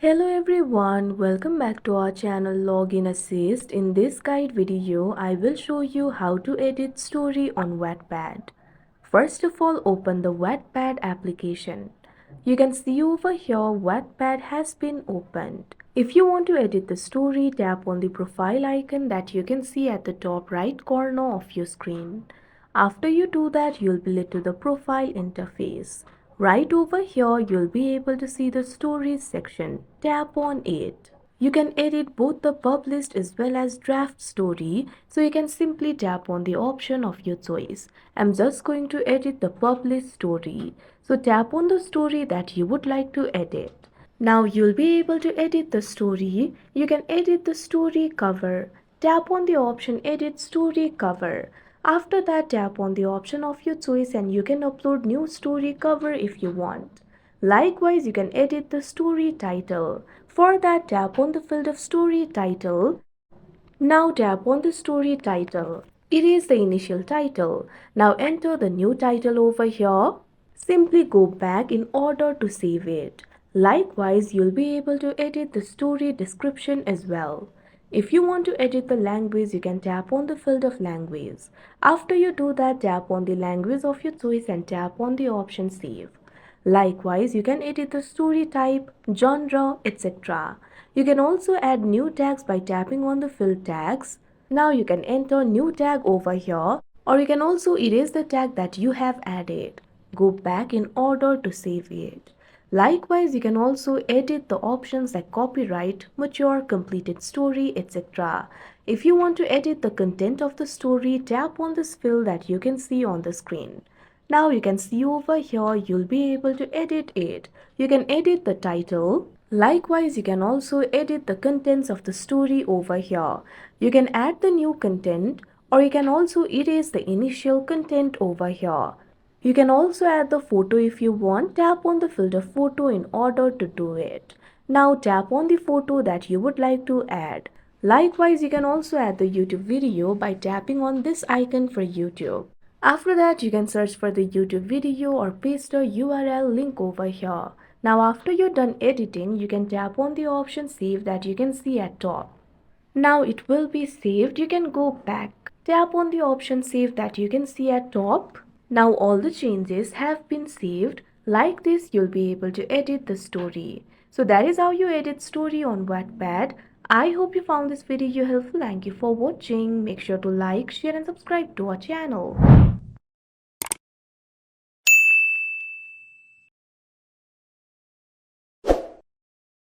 Hello everyone, welcome back to our channel Login Assist. In this guide video, I will show you how to edit story on Wattpad. First of all, open the Wattpad application. You can see over here Wattpad has been opened. If you want to edit the story, tap on the profile icon that you can see at the top right corner of your screen. After you do that, you'll be led to the profile interface. Right over here, you'll be able to see the stories section. Tap on it. You can edit both the published as well as draft story, so you can simply tap on the option of your choice. I'm just going to edit the published story, so tap on the story that you would like to edit. Now you'll be able to edit the story. You can edit the story cover. Tap on the option Edit Story Cover. After that, tap on the option of your choice and you can upload new story cover if you want. Likewise, you can edit the story title. For that, tap on the field of story title. Now tap on the story title. Erase the initial title. Now enter the new title over here. Simply go back in order to save it. Likewise, you'll be able to edit the story description as well. If you want to edit the language, you can tap on the field of language. After you do that, tap on the language of your choice and tap on the option Save. Likewise, you can edit the story type, genre, etc. You can also add new tags by tapping on the field tags. Now you can enter new tag over here, or you can also erase the tag that you have added. Go back in order to save it. Likewise, you can also edit the options like copyright, mature, completed story, etc. If you want to edit the content of the story, tap on this field that you can see on the screen. Now you can see over here, you'll be able to edit it. You can edit the title. Likewise, you can also edit the contents of the story over here. You can add the new content, or you can also erase the initial content over here. You can also add the photo if you want. Tap on the filter photo in order to do it. Now tap on the photo that you would like to add. Likewise, you can also add the YouTube video by tapping on this icon for YouTube. After that, you can search for the YouTube video or paste a URL link over here. Now after you're done editing, you can tap on the option Save that you can see at top. Now it will be saved. You can go back. Tap on the option Save that you can see at top. Now all the changes have been saved. Like this, you'll be able to edit the story. So that is how you edit story on Wattpad. I hope you found this video helpful. Thank you for watching. Make sure to like, share and subscribe to our channel.